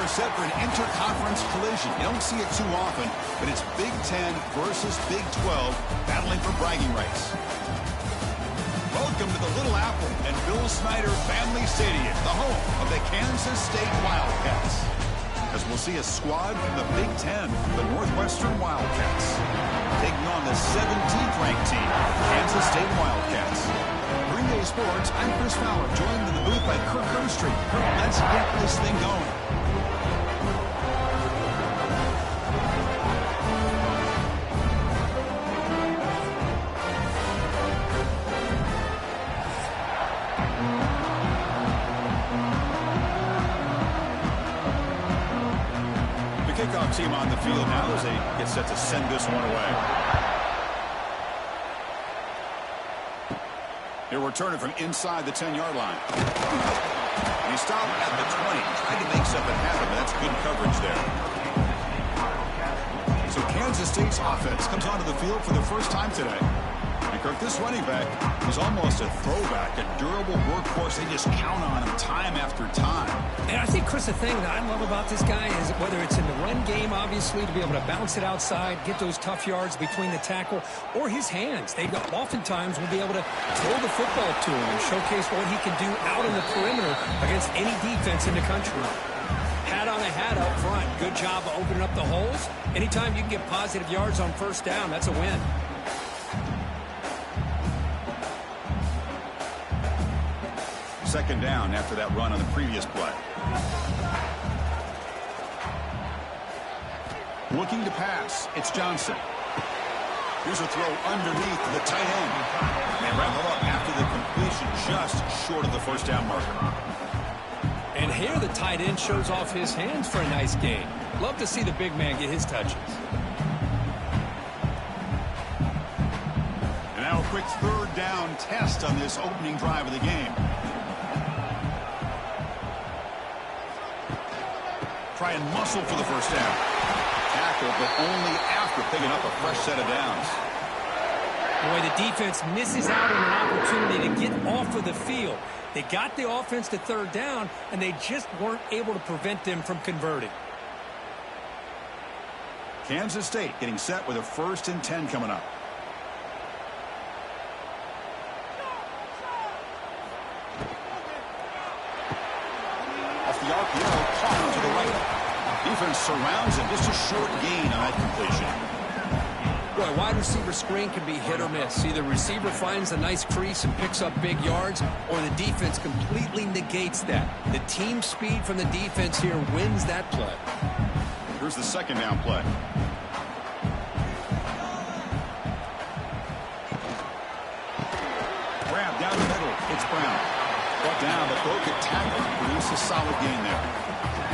are set for an interconference collision. You don't see it too often, but it's Big Ten versus Big 12 battling for bragging rights. Welcome to the Little Apple and Bill Snyder Family Stadium, the home of the Kansas State Wildcats. As we'll see a squad from the Big Ten, the Northwestern Wildcats, taking on the 17th ranked team, Kansas State Wildcats. Green Day Sports, I'm Chris Fowler, joined in the booth by Kirk Herbstreit. Kirk, let's get this thing going. Kickoff team on the field now as they get set to send this one away. He'll return it from inside the 10-yard line. And he stopped at the 20. Tried to make something happen, but that's good coverage there. So Kansas State's offense comes onto the field for the first time today. And Kirk, this running back is almost a throwback, a durable workhorse. They just count on him time after time. And I think, Chris, the thing that I love about this guy is whether it's in the run game, obviously, to be able to bounce it outside, get those tough yards between the tackle, or his hands. They oftentimes will be able to throw the football to him and showcase what he can do out on the perimeter against any defense in the country. Hat on a hat up front. Good job of opening up the holes. Anytime you can get positive yards on first down, that's a win. Second down after that run on the previous play. Looking to pass. It's Johnson. Here's a throw underneath the tight end. And wrap him up after the completion just short of the first down marker. And here the tight end shows off his hands for a nice gain. Love to see the big man get his touches. And now a quick third down test on this opening drive of the game. Try and muscle for the first down. Tackle, but only after picking up a fresh set of downs. Boy, the defense misses out on an opportunity to get off of the field. They got the offense to third down, and they just weren't able to prevent them from converting. Kansas State getting set with a 1st and 10 coming up. Off the RPO, caught to the right. Defense surrounds him. Just a short gain on that completion. Boy, wide receiver screen can be hit or miss. Either receiver finds a nice crease and picks up big yards, or the defense completely negates that. The team speed from the defense here wins that play. Here's the second down play. Grab down the middle. It's Brown. Brought down, but broken tackle. Produce a solid gain there.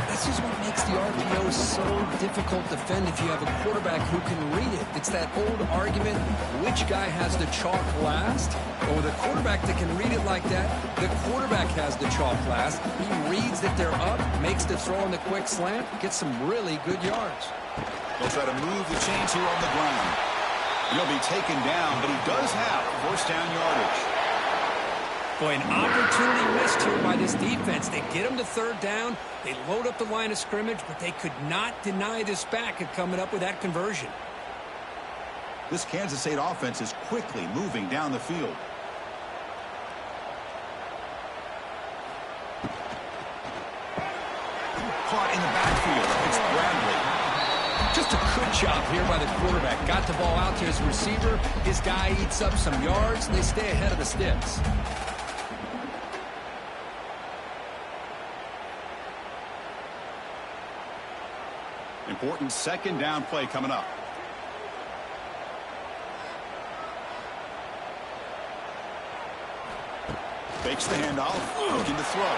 This is what makes the RPO so difficult to defend if you have a quarterback who can read it. It's that old argument, which guy has the chalk last? Or with a quarterback that can read it like that, the quarterback has the chalk last. He reads that they're up, makes the throw on the quick slant, gets some really good yards. He'll try to move the chains here on the ground. He'll be taken down, but he does have first down yardage. Boy, an opportunity missed here by this defense. They get him to third down. They load up the line of scrimmage, but they could not deny this back at coming up with that conversion. This Kansas State offense is quickly moving down the field. Caught in the backfield. It's Bradley. Just a good job here by the quarterback. Got the ball out to his receiver. His guy eats up some yards, and they stay ahead of the sticks. Important second down play coming up. Fakes the handoff, looking to throw.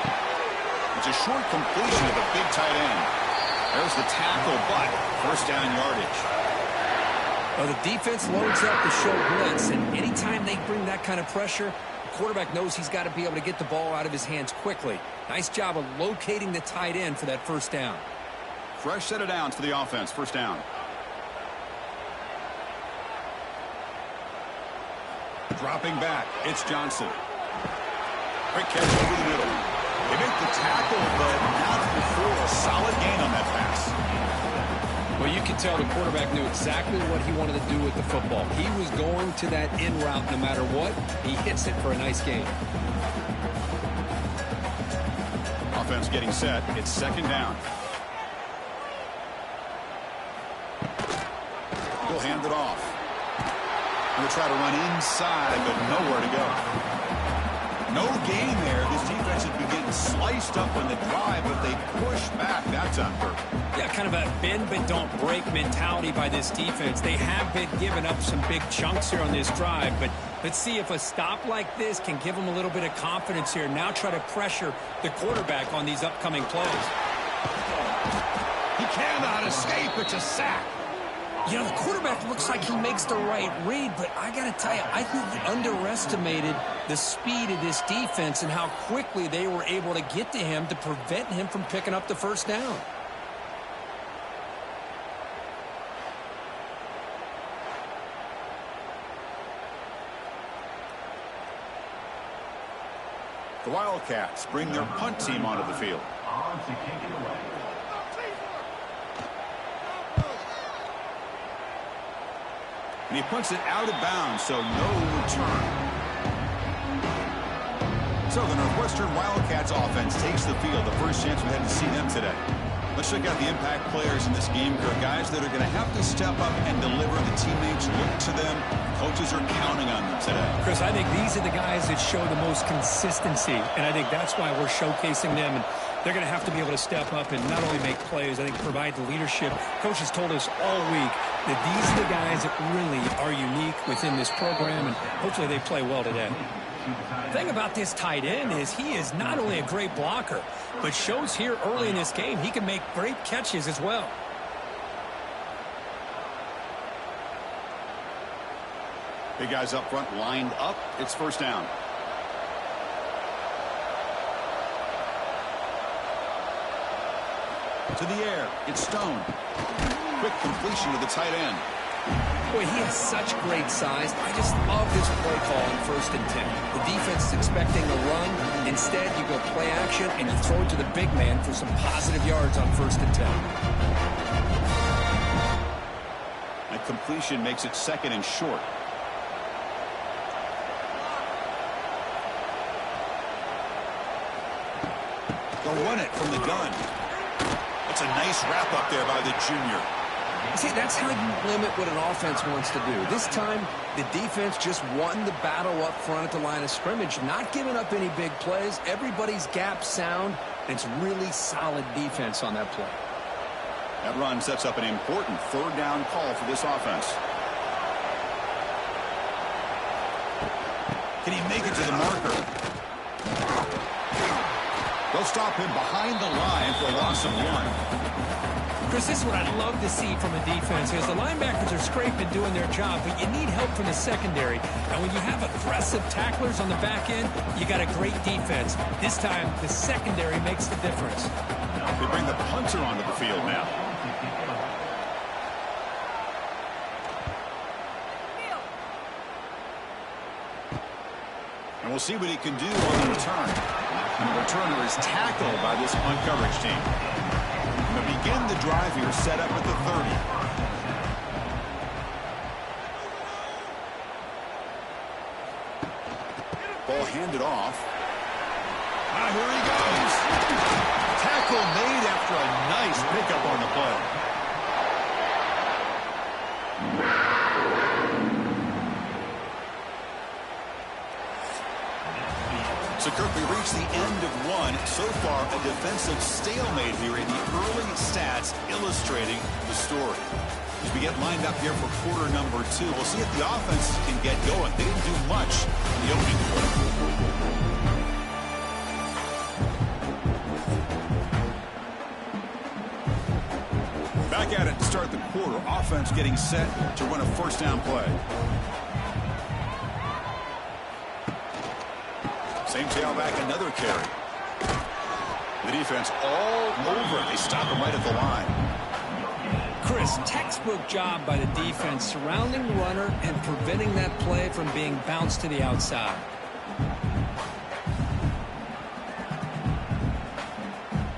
It's a short completion of the big tight end. There's the tackle, but first down yardage. Well, the defense loads up to show blitz, and anytime they bring that kind of pressure, the quarterback knows he's got to be able to get the ball out of his hands quickly. Nice job of locating the tight end for that first down. Fresh set of downs for the offense. First down. Dropping back. It's Johnson. Quick catch over the middle. They make the tackle, but not before a solid gain on Well, you can tell the quarterback knew exactly what he wanted to do with the football. He was going to that in route no matter what. He hits it for a nice gain. Offense getting set. It's second down. He'll hand it off. He'll try to run inside, but nowhere to go. No gain there. This defense has been getting sliced up on the drive, but they push back. That's on purpose. Yeah, kind of a bend but don't break mentality by this defense. They have been giving up some big chunks here on this drive, but let's see if a stop like this can give them a little bit of confidence here. Now try to pressure the quarterback on these upcoming plays. He cannot escape. It's a sack. You know, the quarterback looks like he makes the right read, but I got to tell you, I think he underestimated the speed of this defense and how quickly they were able to get to him to prevent him from picking up the first down. The Wildcats bring their punt team onto the field. And he punts it out of bounds, so no return. So the Northwestern Wildcats offense takes the field. The first chance we had to see them today. Let's check out the impact players in this game, guys that are going to have to step up and deliver. The teammates look to them. Coaches are counting on them today. Chris, I think these are the guys that show the most consistency, and I think that's why we're showcasing them. And they're going to have to be able to step up and not only make plays, I think provide the leadership. Coach has told us all week that these are the guys that really are unique within this program, and hopefully they play well today. The thing about this tight end is he is not only a great blocker, but shows here early in this game he can make great catches as well. Big guys up front lined up. It's first down. To the air. It's Stone. Quick completion to the tight end. Boy, he has such great size. I just love this play call on 1st and 10. The defense is expecting a run. Instead, you go play action, and you throw it to the big man for some positive yards on 1st and 10. That completion makes it second and short. They'll run it from the gun. That's a nice wrap up there by the junior. See, that's how you limit what an offense wants to do. This time, the defense just won the battle up front at the line of scrimmage, not giving up any big plays. Everybody's gap sound. It's really solid defense on that play. That run sets up an important third down call for this offense. Can he make it to the marker? They'll stop him behind the line for a loss of 1. Chris, this is what I'd love to see from a defense is the linebackers are scraping doing their job, but you need help from the secondary. And when you have aggressive tacklers on the back end, you got a great defense. This time, the secondary makes the difference. They bring the punter onto the field now. And we'll see what he can do on the return. And the returner is tackled by this punt coverage team. They'll begin the drive here, set up at the 30. Ball handed off. Here he goes. Tackle made after a nice pickup on the play. So, Kirk, we reached the end of one. So far, a defensive stalemate here in the early stats illustrating the story. As we get lined up here for quarter number 2, we'll see if the offense can get going. They didn't do much in the opening quarter. Back at it to start the quarter. Offense getting set to run a first down play. Same tailback, another carry. The defense all over. They stop him right at the line. Chris, textbook job by the defense surrounding the runner and preventing that play from being bounced to the outside.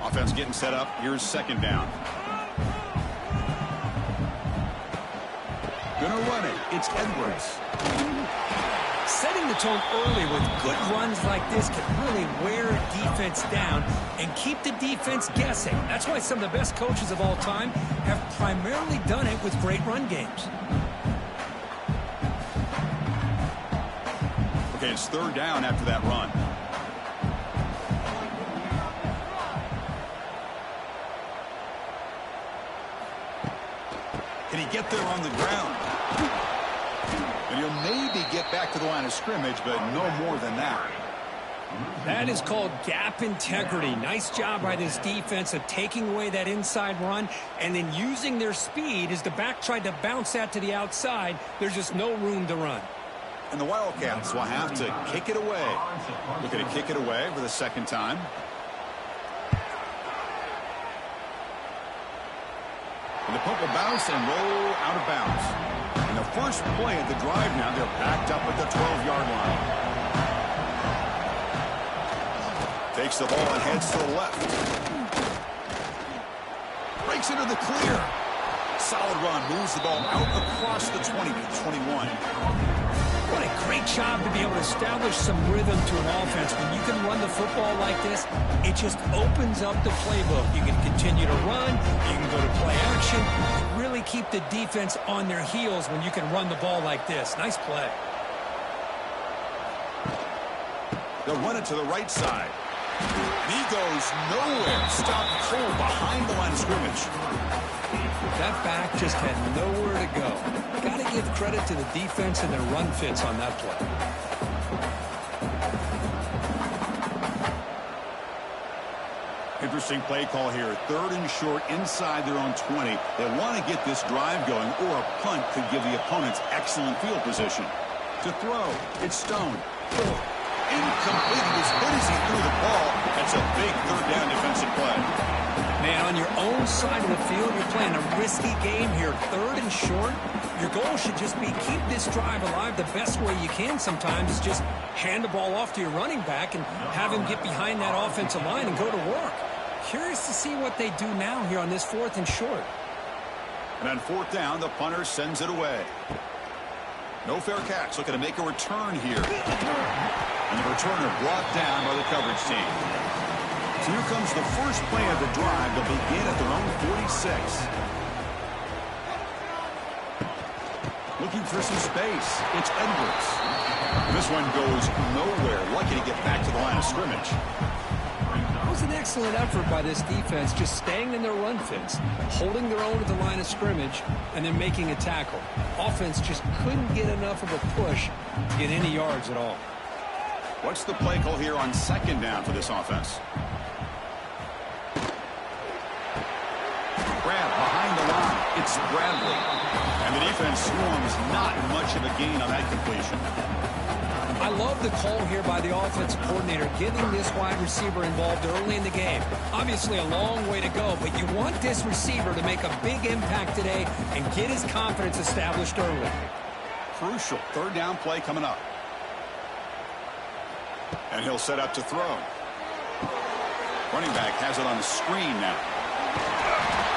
Offense getting set up. Here's second down. Gonna run it. It's Edwards. Setting the tone early with good runs like this can really wear a defense down and keep the defense guessing. That's why some of the best coaches of all time have primarily done it with great run games. Okay, it's third down after that run. Can he get there on the ground? And he'll maybe get back to the line of scrimmage, but no more than that. That is called gap integrity. Nice job by this defense of taking away that inside run and then using their speed as the back tried to bounce that to the outside. There's just no room to run. And the Wildcats will have to kick it away. Looking to kick it away for the second time. And the punt will bounce and roll out of bounds. And the first play of the drive now, they're backed up at the 12-yard line. Takes the ball and heads to the left. Breaks into the clear. Solid run. Moves the ball out across the 20 to 21. What a great job to be able to establish some rhythm to an offense. When you can run the football like this, it just opens up the playbook. You can continue to run. You can go to play action. You really keep the defense on their heels when you can run the ball like this. Nice play. They'll run it to the right side. He goes nowhere. Stopped cold behind the line of scrimmage. That back just had nowhere to go. Got to give credit to the defense and their run fits on that play. Interesting play call here. Third and short inside their own 20. They want to get this drive going, or a punt could give the opponents excellent field position. To throw, it's Stone. Incomplete. As good as he threw the ball, that's a big third down defensive play. Man, on your own side of the field, you're playing a risky game here. Third and short, your goal should just be keep this drive alive the best way you can sometimes is just hand the ball off to your running back and have him get behind that offensive line and go to work. Curious to see what they do now here on this fourth and short. And on fourth down, the punter sends it away. No fair catch. Looking to make a return here. And the returner brought down by the coverage team. So here comes the first play of the drive. They'll begin at their own 46. Looking for some space. It's Edwards. And this one goes nowhere. Lucky to get back to the line of scrimmage. That was an excellent effort by this defense, just staying in their run fits, holding their own at the line of scrimmage, and then making a tackle. Offense just couldn't get enough of a push to get any yards at all. What's the play call here on second down for this offense? Grab behind the line. It's Bradley. And the defense swarms. Not much of a gain on that completion. I love the call here by the offensive coordinator, getting this wide receiver involved early in the game. Obviously a long way to go, but you want this receiver to make a big impact today and get his confidence established early. Crucial third down play coming up. And he'll set up to throw. Running back has it on the screen now.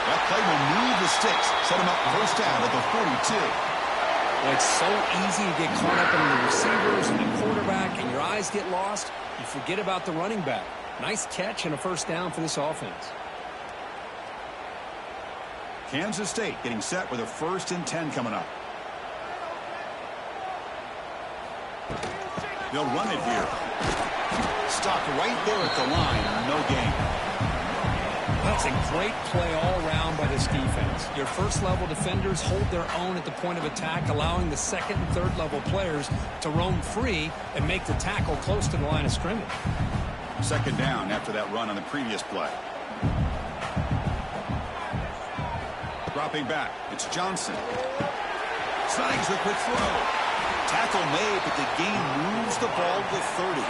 That play will move the sticks. Set him up first down at the 42. Well, it's so easy to get caught up in the receivers and the quarterback, and your eyes get lost. You forget about the running back. Nice catch and a first down for this offense. Kansas State getting set with a 1st and 10 coming up. They'll run it here. Stopped right there at the line. No gain. That's a great play all around by this defense. Your first-level defenders hold their own at the point of attack, allowing the second and third-level players to roam free and make the tackle close to the line of scrimmage. Second down after that run on the previous play. Dropping back. It's Johnson. Snags the quick throw. Tackle made, but the gain moves the ball to 30.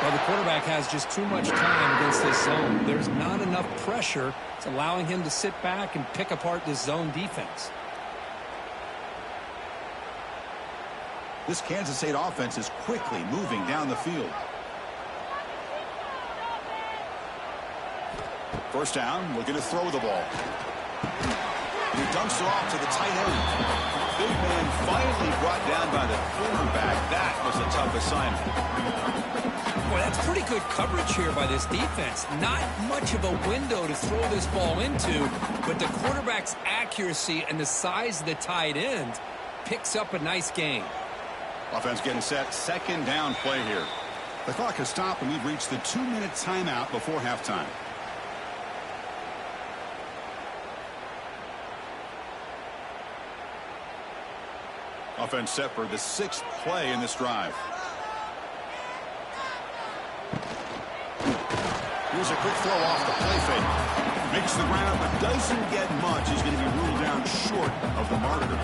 Well, the quarterback has just too much time against this zone. There's not enough pressure. It's allowing him to sit back and pick apart this zone defense. This Kansas State offense is quickly moving down the field. First down, looking to throw the ball. He dumps it off to the tight end. big man finally brought down by the cornerback. That was a tough assignment. Well, that's pretty good coverage here by this defense. Not much of a window to throw this ball into, but the quarterback's accuracy and the size of the tight end picks up a nice gain. Offense getting set. Second down play here. The clock has stopped, and we've reached the 2-minute timeout before halftime. Offense set for the 6th play in this drive. Here's a quick throw off the play fake. Makes the ground, but doesn't get much. He's going to be ruled down short of the marker.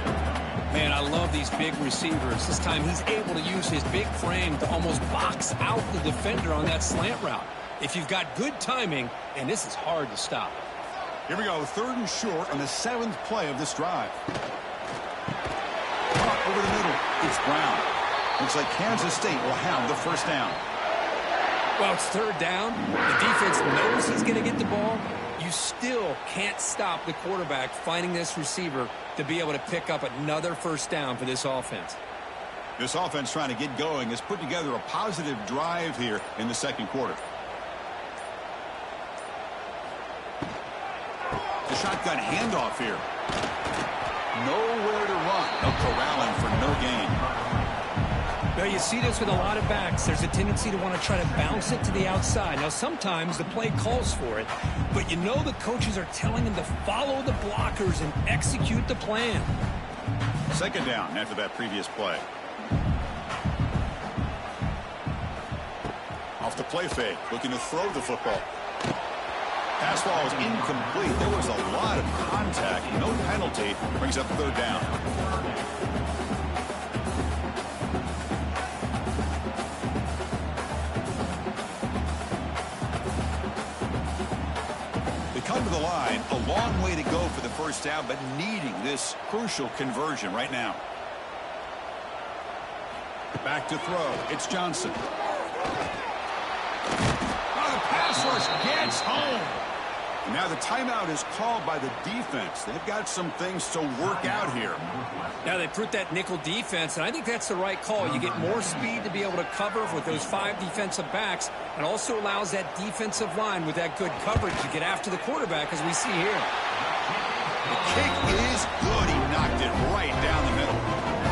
Man, I love these big receivers. This time he's able to use his big frame to almost box out the defender on that slant route. If you've got good timing, and this is hard to stop. Here we go, 3rd and short on the 7th play of this drive. Up over the middle, it's Brown. Looks like Kansas State will have the first down. Well, it's 3rd down. The defense knows he's going to get the ball. You still can't stop the quarterback finding this receiver to be able to pick up another first down for this offense. This offense trying to get going has put together a positive drive here in the 2nd quarter. The shotgun handoff here. Nowhere to run. No corralling for no gain. Well, you see this with a lot of backs. There's a tendency to want to try to bounce it to the outside. Now, sometimes the play calls for it, but you know the coaches are telling them to follow the blockers and execute the plan. 2nd down after that previous play. Off the play fake, looking to throw the football. Pass ball is incomplete. There was a lot of contact. No penalty. Brings up 3rd down. Come to the line, a long way to go for the first down, but needing this crucial conversion right now. Back to throw. It's Johnson. Oh, the pass rush gets home. Now the timeout is called by the defense. They've got some things to work out here. Now they put that nickel defense, and I think that's the right call. You get more speed to be able to cover with those 5 defensive backs, and also allows that defensive line with that good coverage to get after the quarterback, as we see here. The kick is good. He knocked it right down the middle.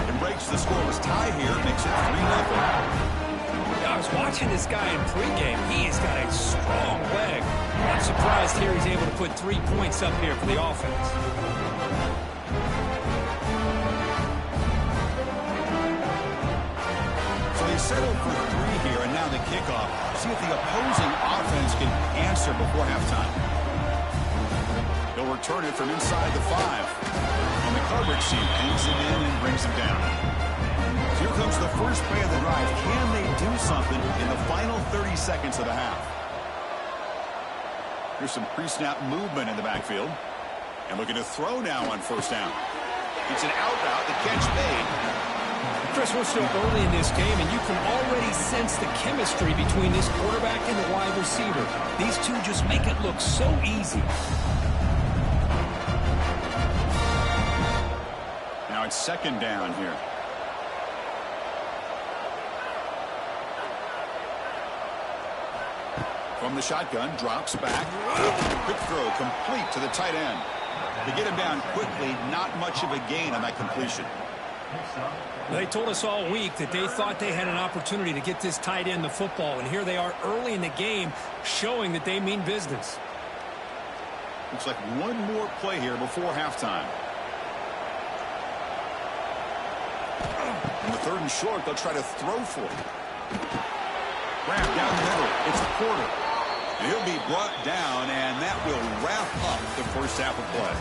It breaks the scoreless tie here, makes it 3-0. I was watching this guy in pregame. He has got a strong leg. I'm surprised here he's able to put 3 points up here for the offense. So they settled for 3 here, and now the kickoff. See if the opposing offense can answer before halftime. They'll return it from inside the 5. And the coverage team hangs it in and brings him down. Here comes the first play of the drive. Can they do something in the final 30 seconds of the half? Here's some pre-snap movement in the backfield. And looking to throw now on 1st down. It's an out route. The catch made. Chris, we're still early in this game, and you can already sense the chemistry between this quarterback and the wide receiver. These two just make it look so easy. Now it's 2nd down here. From the shotgun, drops back. Quick throw, complete to the tight end. To get him down quickly, not much of a gain on that completion. They told us all week that they thought they had an opportunity to get this tight end the football, and here they are early in the game showing that they mean business. Looks like one more play here before halftime. In the 3rd and short, they'll try to throw for it. Grab down the middle. It's Porter. He'll be brought down, and that will wrap up the first half of play.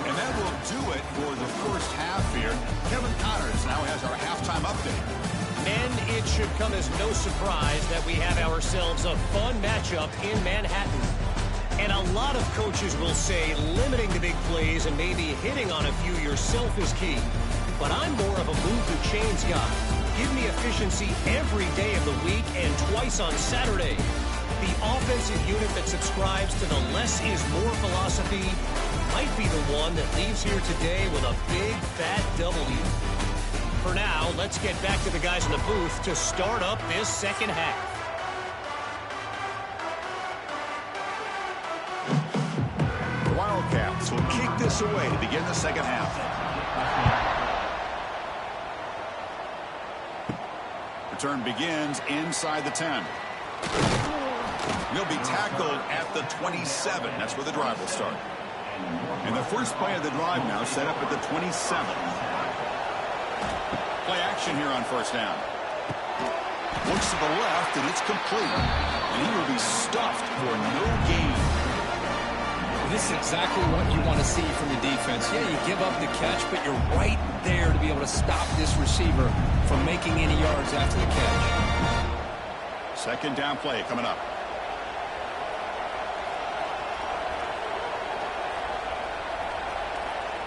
And that will do it for the first half here. Kevin Connors now has our halftime update. Men, it should come as no surprise that we have ourselves a fun matchup in Manhattan. And a lot of coaches will say limiting the big plays and maybe hitting on a few yourself is key. But I'm more of a move the chains guy. Give me efficiency every day of the week and twice on Saturday. The offensive unit that subscribes to the less is more philosophy might be the one that leaves here today with a big, fat W. For now, let's get back to the guys in the booth to start up this second half. The Wildcats will kick this away to begin the second half. Return begins inside the 10. He'll be tackled at the 27. That's where the drive will start. And the first play of the drive now set up at the 27. Play action here on first down. Looks to the left, and it's complete. And he will be stuffed for no gain. This is exactly what you want to see from your defense. Yeah, you give up the catch, but you're right there to be able to stop this receiver from making any yards after the catch. Second down play coming up.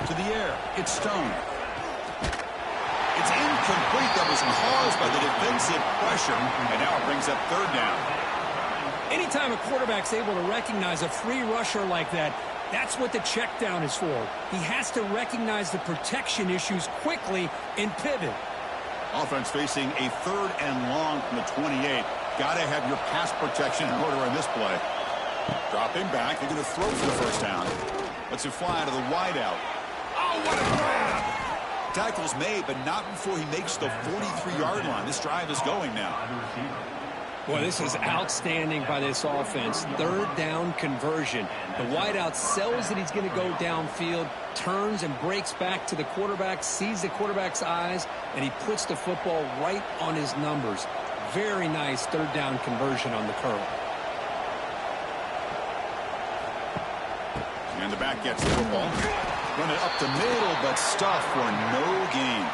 To the air. It's Stone. It's incomplete. That was caused by the defensive pressure. And now it brings up third down. Anytime a quarterback's able to recognize a free rusher like that, that's what the check down is for. He has to recognize the protection issues quickly and pivot. Offense facing a third and long from the 28. Got to have your pass protection in order on this play. Dropping back. They're going to throw for the first down. Lets it fly to the wideout. Oh, what a grab! Tackle's made, but not before he makes the 43-yard line. This drive is going now. Boy, this is outstanding by this offense. Third down conversion. The wideout sells that he's going to go downfield, turns and breaks back to the quarterback, sees the quarterback's eyes, and he puts the football right on his numbers. Very nice third down conversion on the curl. And the back gets the football. Run it up the middle, but stuffed for no gain.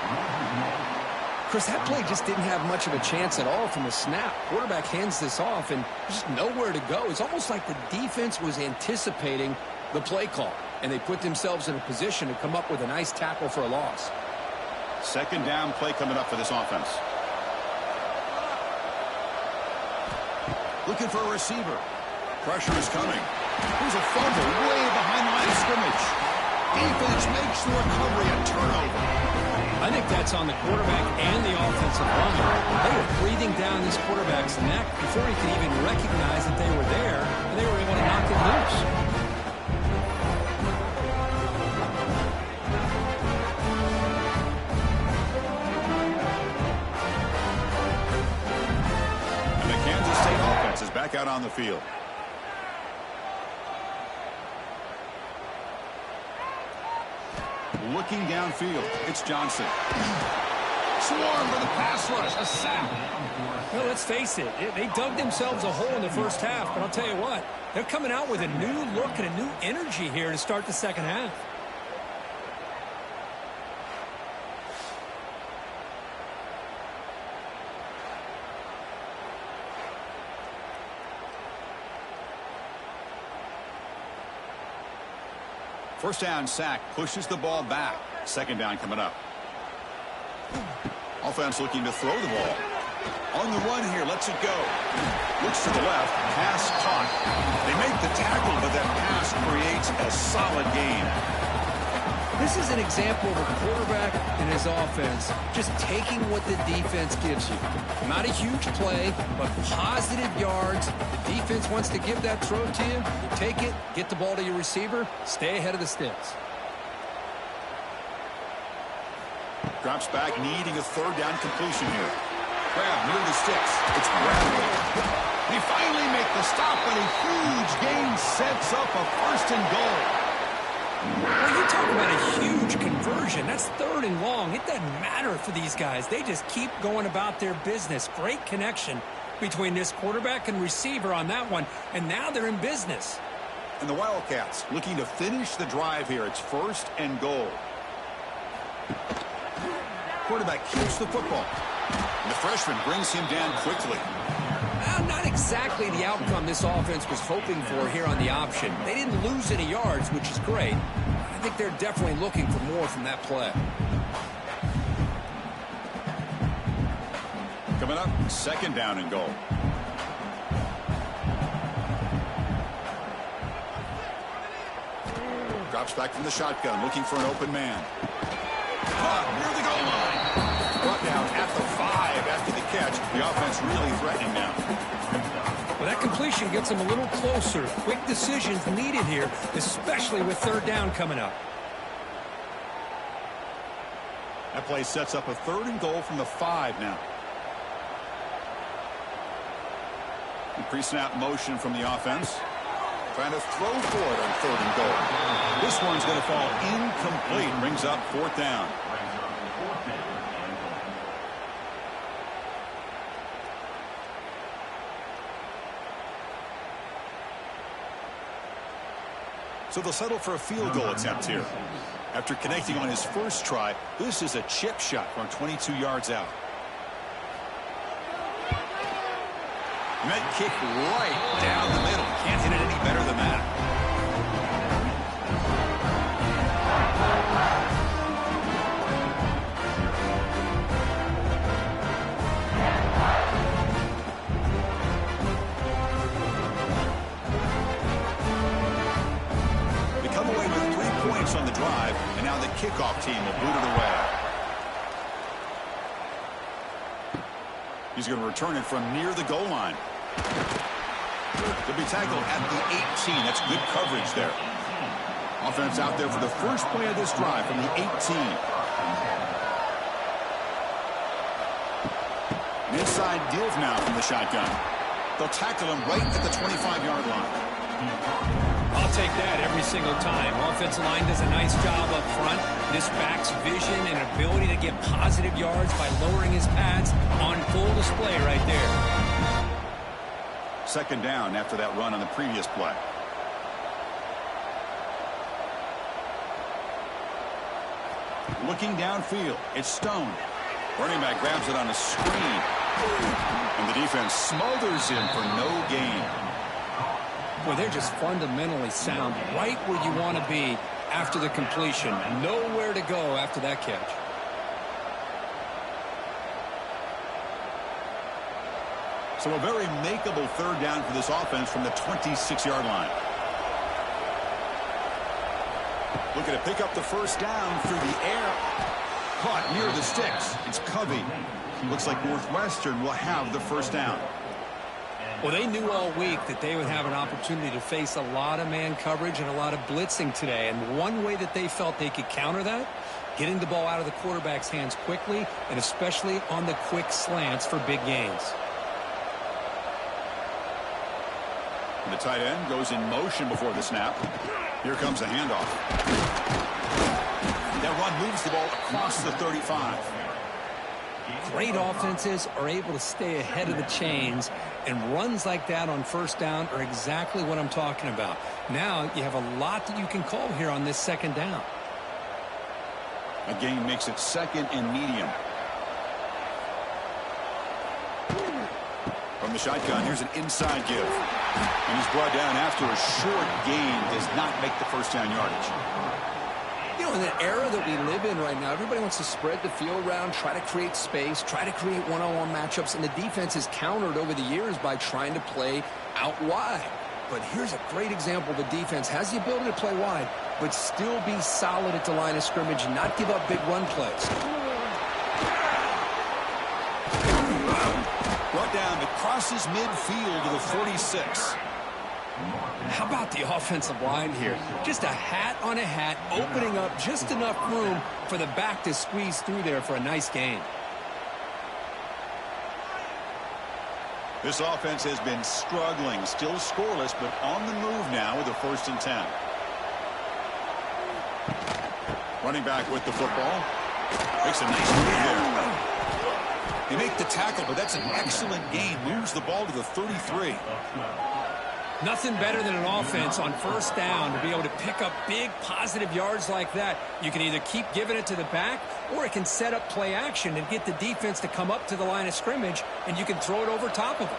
Chris, that play just didn't have much of a chance at all from the snap. Quarterback hands this off, and just nowhere to go. It's almost like the defense was anticipating the play call, and they put themselves in a position to come up with a nice tackle for a loss. Second down play coming up for this offense. Looking for a receiver. Pressure is coming. Here's a fumble way behind the line of scrimmage. Defense makes the recovery a turnover. I think that's on the quarterback and the offensive line. They were breathing down this quarterback's neck before he could even recognize that they were there, and they were able to knock it loose. And the Kansas State offense is back out on the field. Looking downfield, it's Johnson. Swarm for the pass rush, a sack. Well, let's face it, they dug themselves a hole in the first half, but I'll tell you what, they're coming out with a new look and a new energy here to start the second half. First down sack pushes the ball back. Second down coming up. Offense looking to throw the ball. On the run here, lets it go. Looks to the left, pass caught. They make the tackle, but that pass creates a solid gain. This is an example of a quarterback and his offense just taking what the defense gives you. Not a huge play, but positive yards. The defense wants to give that throw to you. You take it, get the ball to your receiver, stay ahead of the sticks. Drops back, needing a third down completion here. Grab near the sticks. It's Bradley. They finally make the stop, but a huge gain sets up a first and goal. Well, you talk about a huge conversion. That's third and long. It doesn't matter for these guys. They just keep going about their business. Great connection between this quarterback and receiver on that one, and now they're in business. And the Wildcats looking to finish the drive here. It's first and goal. Quarterback keeps the football. And the freshman brings him down quickly. Well, not exactly the outcome this offense was hoping for here on the option. They didn't lose any yards, which is great. I think they're definitely looking for more from that play. Coming up, second down and goal. Drops back from the shotgun, looking for an open man. Caught near the goal line. Brought down at the 5 after the catch. The offense really threatening now. Well, that completion gets them a little closer. Quick decisions needed here, especially with third down coming up. That play sets up a 3rd and goal from the 5 now. Pre-snap motion from the offense. Trying to throw for it on 3rd and goal. This one's going to fall incomplete. Brings up 4th down. So they'll settle for a field goal attempt here. After connecting on his first try, this is a chip shot from 22 yards out. And that kick right down the middle. Can't hit it any better than that. They come away with 3 points on the drive, and now the kickoff team will boot it away. He's going to return it from near the goal line. They'll be tackled at the 18. That's good coverage there. Offense out there for the first play of this drive from the 18. An inside give now from the shotgun. They'll tackle him right at the 25-yard line. I'll take that every single time. Offensive line does a nice job up front. This back's vision and ability to get positive yards by lowering his pads on full display right there. 2nd down after that run on the previous play. Looking downfield, it's Stone. Running back grabs it on a screen. And the defense smothers him for no gain. Well, they're just fundamentally sound, right where you want to be after the completion. Nowhere to go after that catch. So a very makeable 3rd down for this offense from the 26-yard line. Looking to pick up the 1st down through the air. Caught near the sticks. It's Covey. Looks like Northwestern will have the 1st down. Well, they knew all week that they would have an opportunity to face a lot of man coverage and a lot of blitzing today. And one way that they felt they could counter that, getting the ball out of the quarterback's hands quickly, and especially on the quick slants for big gains. The tight end goes in motion before the snap. Here comes a handoff. That run moves the ball across the 35. Great offenses are able to stay ahead of the chains, and runs like that on 1st down are exactly what I'm talking about. Now you have a lot that you can call here on this 2nd down. A gain makes it 2nd and medium. From the shotgun, here's an inside give. And he's brought down after a short gain. Does not make the 1st down yardage. You know, in the era that we live in right now, everybody wants to spread the field around, try to create space, try to create one-on-one matchups, and the defense is countered over the years by trying to play out wide. But here's a great example. The defense has the ability to play wide, but still be solid at the line of scrimmage and not give up big run plays. Brought down, it crosses midfield to the 46. How about the offensive line here? Just a hat on a hat, opening up just enough room for the back to squeeze through there for a nice gain. This offense has been struggling, still scoreless, but on the move now with a 1st and 10. Running back with the football. Makes a nice move there. They make the tackle, but that's an excellent gain. Moves the ball to the 33. Nothing better than an offense on 1st down to be able to pick up big positive yards like that. You can either keep giving it to the back, or it can set up play action and get the defense to come up to the line of scrimmage, and you can throw it over top of them.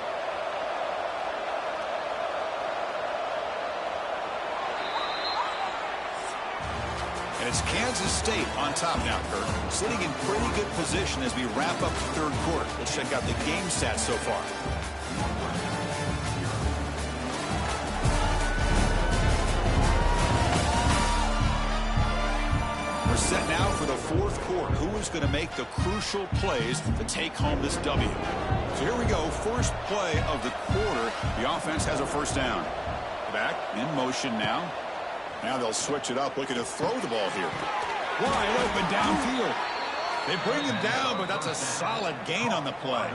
And it's Kansas State on top now, Kirk. Sitting in pretty good position as we wrap up the 3rd quarter. Let's check out the game stats so far. fourth quarter. Who is going to make the crucial plays to take home this W? So here we go. First play of the quarter. The offense has a first down. Back in motion now. Now they'll switch it up, looking to throw the ball here. Wide open downfield. They bring him down, but that's a solid gain on the play.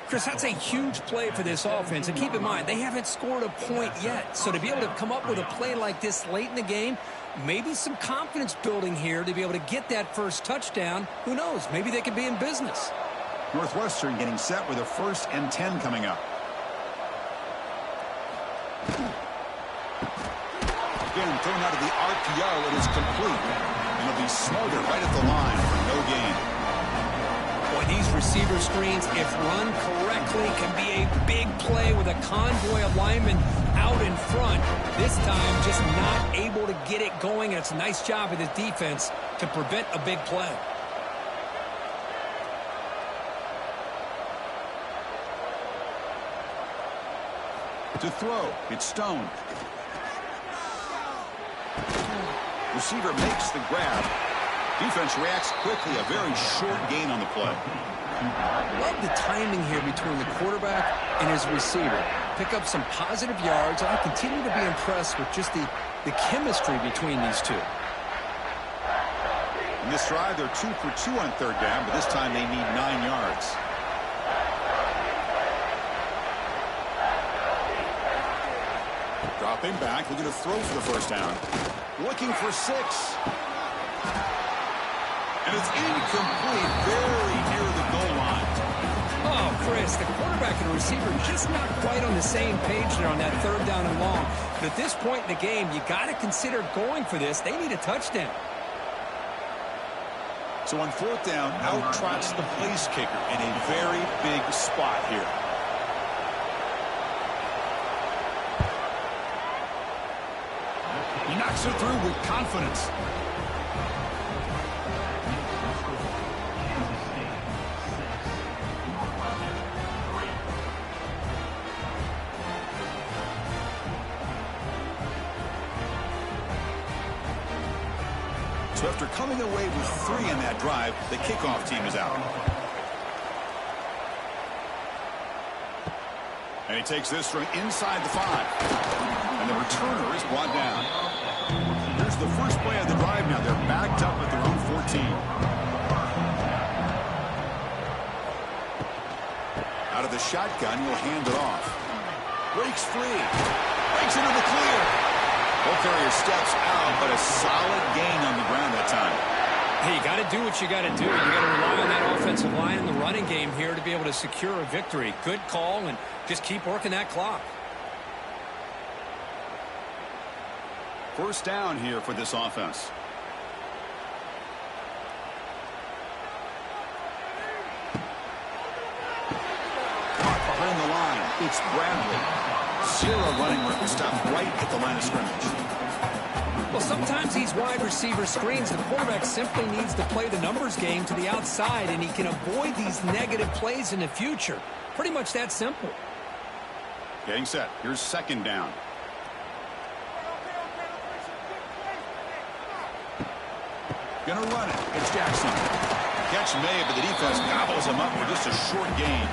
Chris, that's a huge play for this offense. And keep in mind, they haven't scored a point yet. So to be able to come up with a play like this late in the game, maybe some confidence building here to be able to get that first touchdown. Who knows? Maybe they could be in business. Northwestern getting set with a 1st and 10 coming up. Again, thrown out of the RPO, it is complete. And it'll be smothered right at the line for no gain. Boy, these receiver screens, if run correctly, can be a big play with a convoy of linemen out in front. This time, just not able to get it going. And it's a nice job of the defense to prevent a big play. To throw, it's Stone. Receiver makes the grab. Defense reacts quickly. A very short gain on the play. Love the timing here between the quarterback and his receiver. Pick up some positive yards, and I continue to be impressed with just the chemistry between these two. In this drive, they're 2 for 2 on third down, but this time they need 9 yards. Dropping back, looking to throw for the first down. Looking for 6. And it's incomplete, very near the goal line. Oh, Chris, the quarterback and the receiver just not quite on the same page there on that third down and long. But at this point in the game, you got to consider going for this. They need a touchdown. So on fourth down, out trots the place kicker in a very big spot here. He knocks it through with confidence. So after coming away with 3 in that drive, the kickoff team is out. And he takes this from inside the 5. And the returner is brought down. Here's the first play of the drive now. They're backed up at their own 14. Out of the shotgun, he'll hand it off. Breaks free. Breaks into the clear. Ball carrier steps out, but a solid gain on the ground that time. Hey, you got to do what you got to do. You got to rely on that offensive line in the running game here to be able to secure a victory. Good call, and just keep working that clock. First down here for this offense. Caught behind the line. It's Bradley. 0 running room. Stopped right at the line of scrimmage. Well, sometimes these wide receiver screens, the quarterback simply needs to play the numbers game to the outside, and he can avoid these negative plays in the future. Pretty much that simple. Getting set. Here's second down. Gonna run it. It's Jackson. Catch made, but the defense gobbles him up for just a short gain.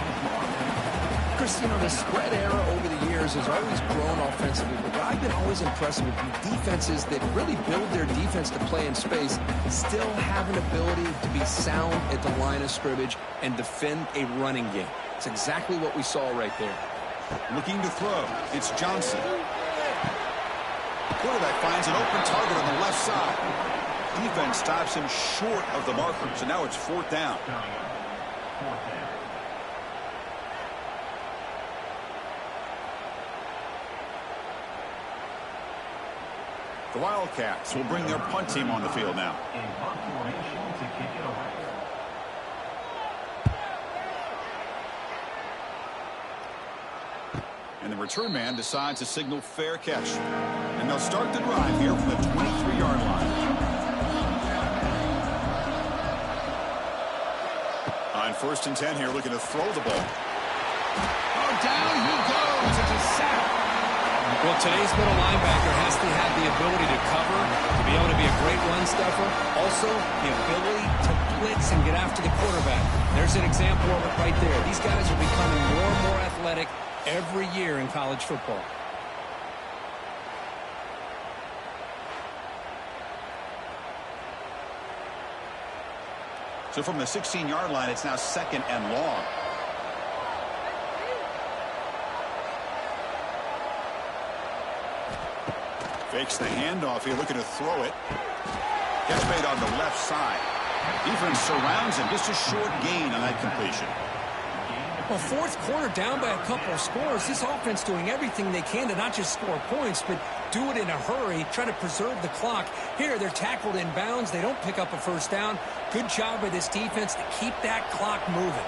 Chris, you know, the spread era over the years has always grown offensively, but what I've been always impressed with defenses that really build their defense to play in space still have an ability to be sound at the line of scrimmage and defend a running game. It's exactly what we saw right there. Looking to throw. It's Johnson. Quarterback finds an open target on the left side. Defense stops him short of the marker, so now it's fourth down. The Wildcats will bring their punt team on the field now. And the return man decides to signal fair catch. And they'll start the drive here from the 23-yard line. On 1st and 10 here, looking to throw the ball. Oh, down he goes. It's a sack. Well, today's middle linebacker has to have the ability to cover, to be able to be a great run stuffer. Also, the ability to blitz and get after the quarterback. There's an example of it right there. These guys are becoming more and more athletic every year in college football. So from the 16-yard line, it's now 2nd and long. Fakes the handoff here, looking to throw it. Gets made on the left side. Defense surrounds him. Just a short gain on that completion. Well, fourth quarter down by a couple of scores. This offense doing everything they can to not just score points, but do it in a hurry, try to preserve the clock. Here, they're tackled in bounds. They don't pick up a first down. Good job by this defense to keep that clock moving.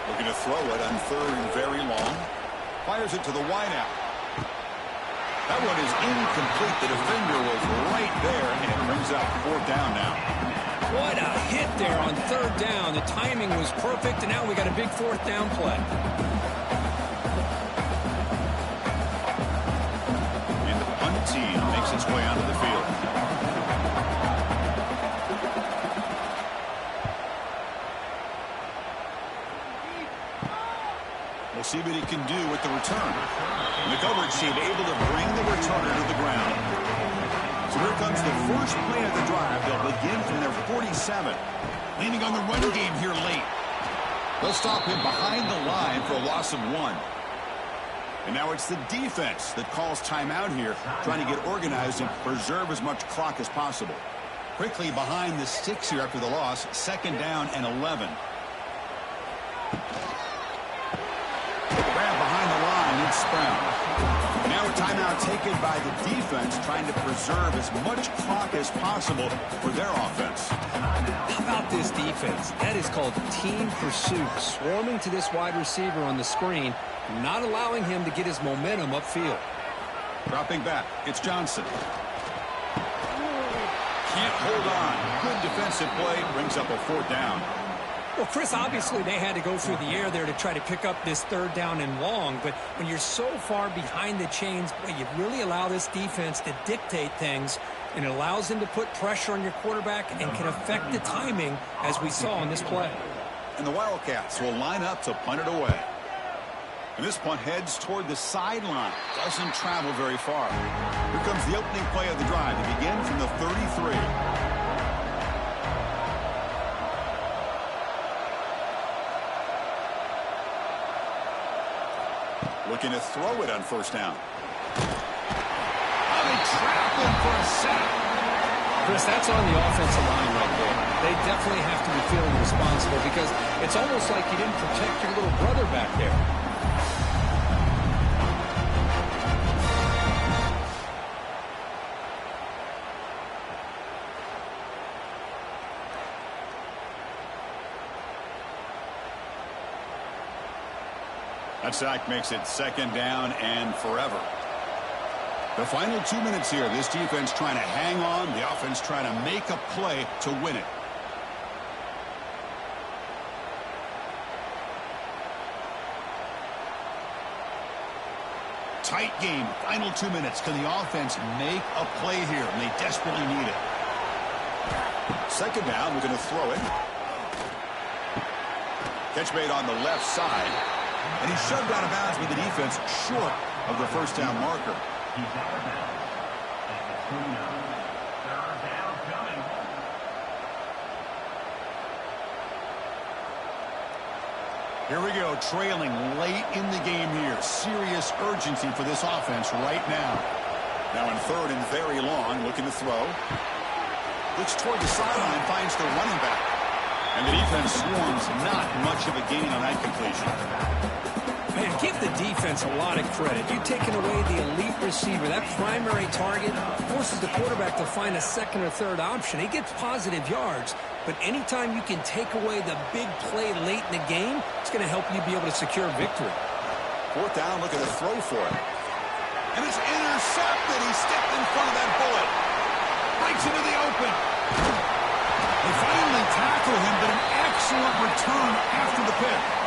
Looking to throw it on 3rd and very long. Fires it to the wideout. That one is incomplete. The defender was right there, and it brings up 4th down now. What a hit there on 3rd down. The timing was perfect, and now we got a big 4th down play. And the punt team makes its way onto the field. We'll see what he can do with the return. And the coverage team able to bring the returner to the ground. So here comes the first play of the drive. They'll begin from their 47. Leaning on the run game here late. They'll stop him behind the line for a loss of 1. And now it's the defense that calls timeout here, trying to get organized and preserve as much clock as possible. Quickly behind the sticks here after the loss. 2nd down and 11. Grab behind the line, it's Brown. Now a timeout taken by the defense, trying to preserve as much clock as possible for their offense. How about this defense? That is called team pursuit. Swarming to this wide receiver on the screen, not allowing him to get his momentum upfield. Dropping back, it's Johnson. Can't hold on. Good defensive play, brings up a 4th down. Well, Chris, obviously they had to go through the air there to try to pick up this 3rd down and long, but when you're so far behind the chains, boy, you really allow this defense to dictate things, and it allows them to put pressure on your quarterback and can affect the timing, as we saw in this play. And the Wildcats will line up to punt it away. And this punt heads toward the sideline. Doesn't travel very far. Here comes the opening play of the drive. They begin from the 33. Looking to throw it on 1st down. Oh, they trapped him for a sack. Chris, that's on the offensive line right there. They definitely have to be feeling responsible because it's almost like you didn't protect your little brother back there. That sack makes it 2nd down and forever. The final 2 minutes here. This defense trying to hang on. The offense trying to make a play to win it. Tight game. Final 2 minutes. Can the offense make a play here? And they desperately need it. 2nd down. We're going to throw it. Catch made on the left side. And he's shoved out of bounds by the defense short of the 1st down marker. Here we go, trailing late in the game here. Serious urgency for this offense right now. Now in 3rd and very long, looking to throw. Looks toward the sideline, finds the running back. And the defense swarms, not much of a gain on that completion. Man, give the defense a lot of credit. You've taken away the elite receiver. That primary target forces the quarterback to find a 2nd or 3rd option. He gets positive yards, but anytime you can take away the big play late in the game, it's going to help you be able to secure victory. 4th down, looking to throw for it. And it's intercepted. He stepped in front of that bullet. Breaks into the open. They finally tackle him, but an excellent return after the pick.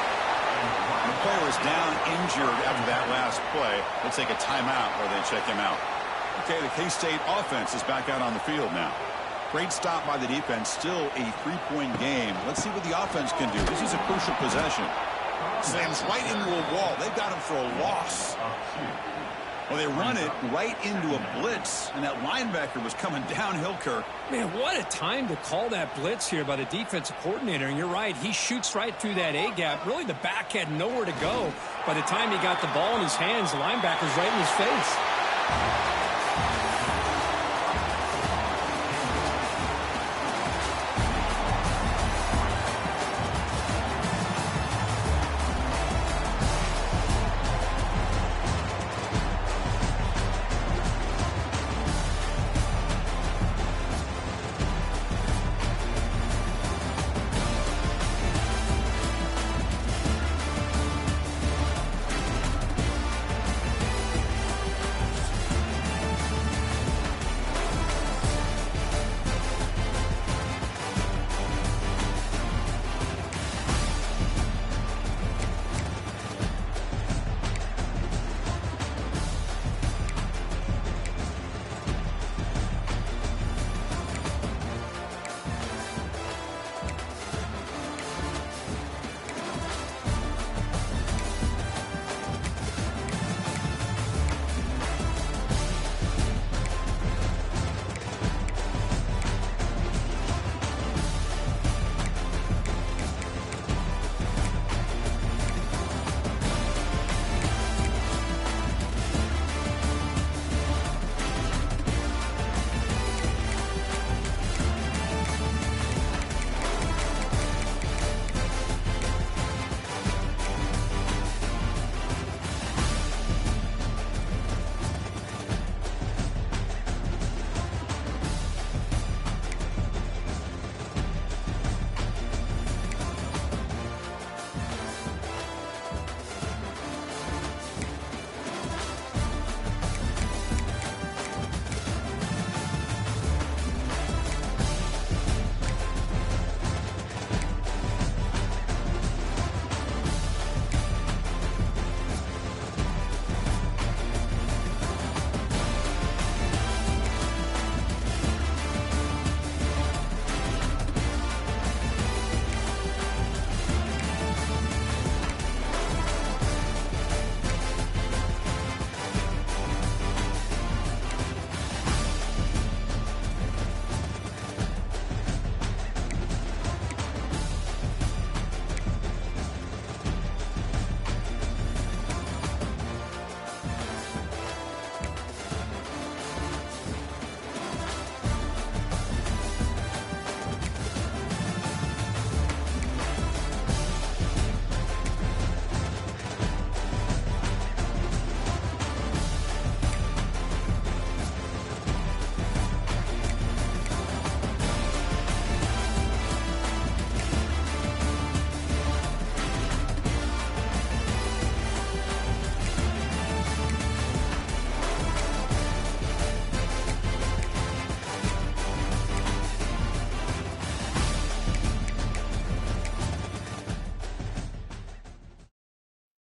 The player is down injured after that last play. They'll take a timeout where they check him out. Okay, the K-State offense is back out on the field now. Great stop by the defense. Still a 3-point game. Let's see what the offense can do. This is a crucial possession. Slams right into a wall. They've got him for a loss. Well, they run it right into a blitz, and that linebacker was coming downhill, Kirk. Man, what a time to call that blitz here by the defensive coordinator. And you're right, he shoots right through that A-gap. Really, the back had nowhere to go. By the time he got the ball in his hands, the linebacker's right in his face.